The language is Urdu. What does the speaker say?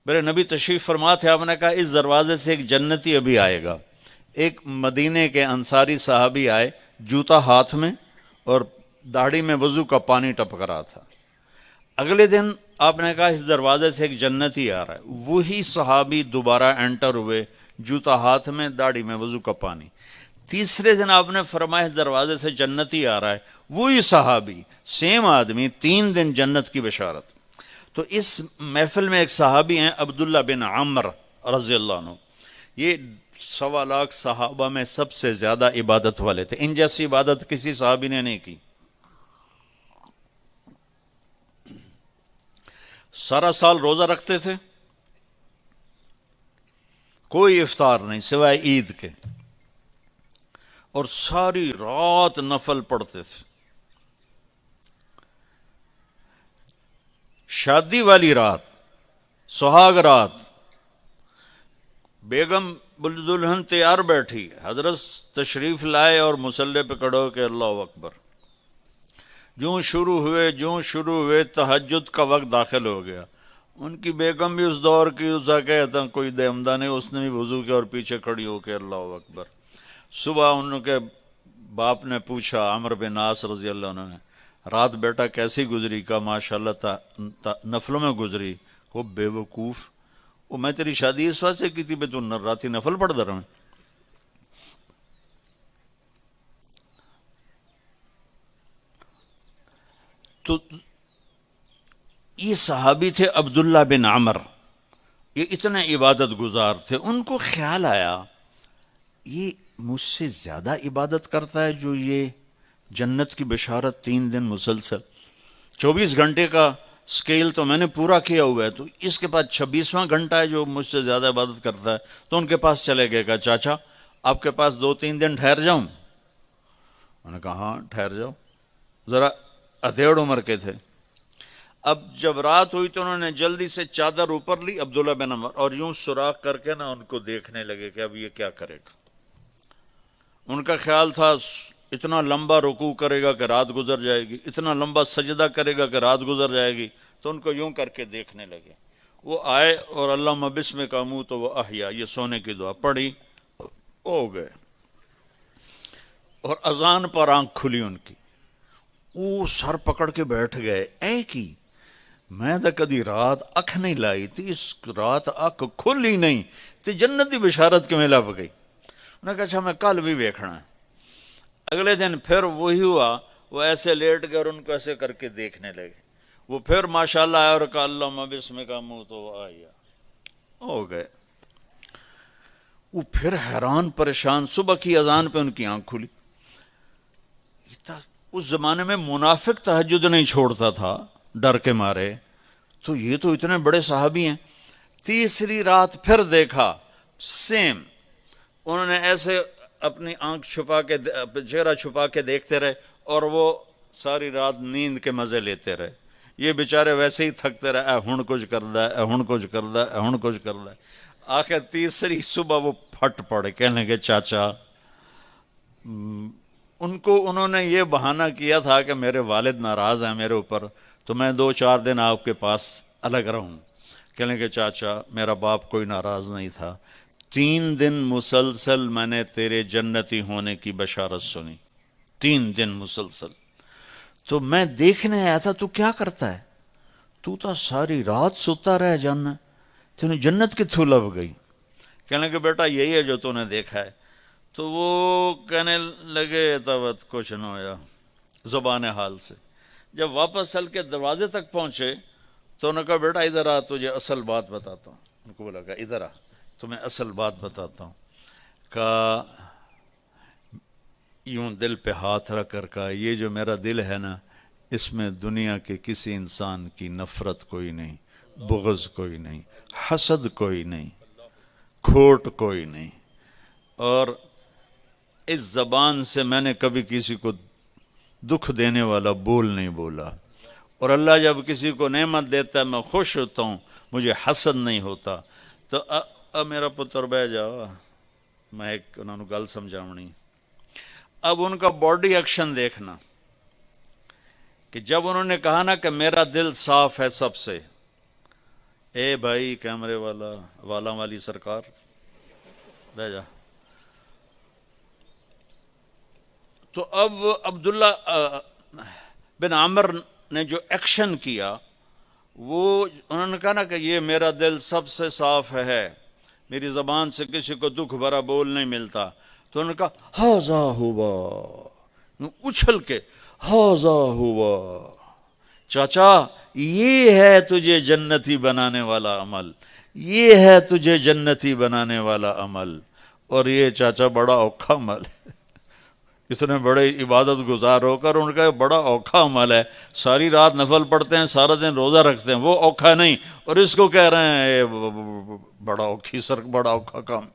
میرے نبی تشریف فرما تھے، آپ نے کہا اس دروازے سے ایک جنتی ابھی آئے گا۔ ایک مدینے کے انصاری صحابی آئے، جوتا ہاتھ میں اور داڑھی میں وضو کا پانی ٹپک رہا تھا۔ اگلے دن آپ نے کہا اس دروازے سے ایک جنتی آ رہا ہے، وہی صحابی دوبارہ انٹر ہوئے، جوتا ہاتھ میں، داڑھی میں وضو کا پانی۔ تیسرے دن آپ نے فرمایا اس دروازے سے جنتی آ رہا ہے، وہی صحابی، سیم آدمی، 3 دن جنت کی بشارت۔ تو اس محفل میں ایک صحابی ہیں عبداللہ بن عمر رضی اللہ عنہ، یہ 1.25 لاکھ صحابہ میں سب سے زیادہ عبادت والے تھے، ان جیسی عبادت کسی صحابی نے نہیں کی۔ سارا سال روزہ رکھتے تھے، کوئی افطار نہیں سوائے عید کے، اور ساری رات نفل پڑھتے تھے۔ شادی والی رات، سہاگ رات، بیگم دلہن تیار بیٹھی، حضرت تشریف لائے اور مصلی پہ کھڑے ہو کہ اللہ اکبر۔ جوں شروع ہوئے تہجد کا وقت داخل ہو گیا۔ ان کی بیگم بھی اس دور کی، اسا کہتا کوئی دہمدہ نہیں، اس نے بھی وضو کیا اور پیچھے کھڑی ہو کے اللہ اکبر۔ صبح ان کے باپ نے پوچھا، عمر بن عاص رضی اللہ عنہ نے، رات بیٹا کیسی گزری؟ کا ماشاءاللہ نفلوں میں گزری۔ وہ بے وقوف، وہ میں تیری شادی اس واسطے کی تھی بے تو راتی نفل پڑھ در میں۔ تو یہ صحابی تھے عبداللہ بن عمر، یہ اتنے عبادت گزار تھے۔ ان کو خیال آیا یہ مجھ سے زیادہ عبادت کرتا ہے جو یہ جنت کی بشارت 3 دن مسلسل، 24 گھنٹے کا سکیل تو میں نے پورا کیا ہوا ہے، تو اس کے پاس 26واں گھنٹہ ہے جو مجھ سے زیادہ عبادت کرتا ہے۔ تو ان کے پاس چلے گئے، کہا چاچا آپ کے پاس 2-3 دن ٹھہر جاؤں؟ انہوں نے کہا ہاں ٹھہر جاؤ۔ ذرا ادھیڑ عمر کے تھے۔ اب جب رات ہوئی تو انہوں نے جلدی سے چادر اوپر لی عبداللہ بن عمر، اور یوں سوراخ کر کے نا ان کو دیکھنے لگے کہ اب یہ کیا کرے گا۔ ان کا خیال تھا اتنا لمبا رکوع کرے گا کہ رات گزر جائے گی، اتنا لمبا سجدہ کرے گا کہ رات گزر جائے گی، تو ان کو یوں کر کے دیکھنے لگے۔ وہ آئے اور اللہم بسمک اموت و احیا، یہ سونے کی دعا پڑھی، ہو گئے۔ اور اذان پر آنکھ کھلی ان کی، وہ سر پکڑ کے بیٹھ گئے، اے کی میں تو کدی رات اکھ نہیں لائی تھی، اس رات اکھ کھلی نہیں تے جنتی بشارت کے میں لب گئی۔ انہوں نے کہا اچھا میں کل بھی ویکھنا ہے۔ اگلے دن پھر وہی ہوا، وہ ایسے لیٹ گئے اور ان کو ایسے کر کے دیکھنے لگے۔ وہ پھر ماشاءاللہ آیا اور کہا اللہم بسمک اموت و احیا، ہو گئے۔ وہ پھر حیران پریشان، صبح کی اذان پہ ان کی آنکھ کھلی۔ اس زمانے میں منافق تہجد نہیں چھوڑتا تھا ڈر کے مارے، تو یہ تو اتنے بڑے صحابی ہیں۔ تیسری رات پھر دیکھا سیم، انہوں نے ایسے اپنی آنکھ چھپا کے، چہرہ چھپا کے دیکھتے رہے، اور وہ ساری رات نیند کے مزے لیتے رہے۔ یہ بیچارے ویسے ہی تھکتے رہے، اے ہن کچھ کردا ہے، اے ہن کچھ کردا ہے، اے ہن کچھ کردا ہے۔ آخر تیسری صبح وہ پھٹ پڑے، کہنے لگے چاچا، ان کو انہوں نے یہ بہانہ کیا تھا کہ میرے والد ناراض ہیں میرے اوپر، تو میں 2-4 دن آپ کے پاس الگ رہوں۔ کہنے کہ چاچا میرا باپ کوئی ناراض نہیں تھا، 3 دن مسلسل میں نے تیرے جنتی ہونے کی بشارت سنی، 3 دن مسلسل، تو میں دیکھنے آیا تھا تو کیا کرتا ہے، تو ساری رات سوتا رہ جانا، تینوں جنت کتھوں لب گئی؟ کہنے کہ بیٹا یہی ہے جو تو نے دیکھا ہے۔ تو وہ کہنے لگے تب کچھ نہ ہویا، زبان حال سے۔ جب واپس چل کے دروازے تک پہنچے تو انہوں نے کہا بیٹا ادھر آ، تجھے اصل بات بتاتا ہوں۔ ان کو بولا کہ ادھر آ، تمہیں اصل بات بتاتا ہوں۔ کہا یوں دل پہ ہاتھ رکھ کر کہا یہ جو میرا دل ہے نا، اس میں دنیا کے کسی انسان کی نفرت کوئی نہیں، بغض کوئی نہیں، حسد کوئی نہیں، کھوٹ کوئی نہیں، اور اس زبان سے میں نے کبھی کسی کو دکھ دینے والا بول نہیں بولا، اور اللہ جب کسی کو نعمت دیتا ہے میں خوش ہوتا ہوں، مجھے حسد نہیں ہوتا۔ تو میرا پتر بہ جاؤ، میں ایک انہوں نے گل سمجھاونی۔ اب ان کا باڈی ایکشن دیکھنا کہ جب انہوں نے کہا نا کہ میرا دل صاف ہے سب سے، اے بھائی کیمرے والا والی سرکار بہ جا. تو اب عبداللہ بن عامر نے جو ایکشن کیا وہ انہوں نے کہا نا کہ یہ میرا دل سب سے صاف ہے، میری زبان سے کسی کو دکھ بھرا بول نہیں ملتا. تو انہوں نے کہا ہاذا ہوا، اچھل کے ہاذا ہوا، چاچا یہ ہے تجھے جنتی بنانے والا عمل، یہ ہے تجھے جنتی بنانے والا عمل. اور یہ چاچا بڑا اوکھا عمل ہے، اتنے بڑے عبادت گزار ہو کر ان کا بڑا اوکھا عمل ہے، ساری رات نفل پڑھتے ہیں، سارا دن روزہ رکھتے ہیں، وہ اوکھا نہیں، اور اس کو کہہ رہے ہیں بڑا اوکھا کام.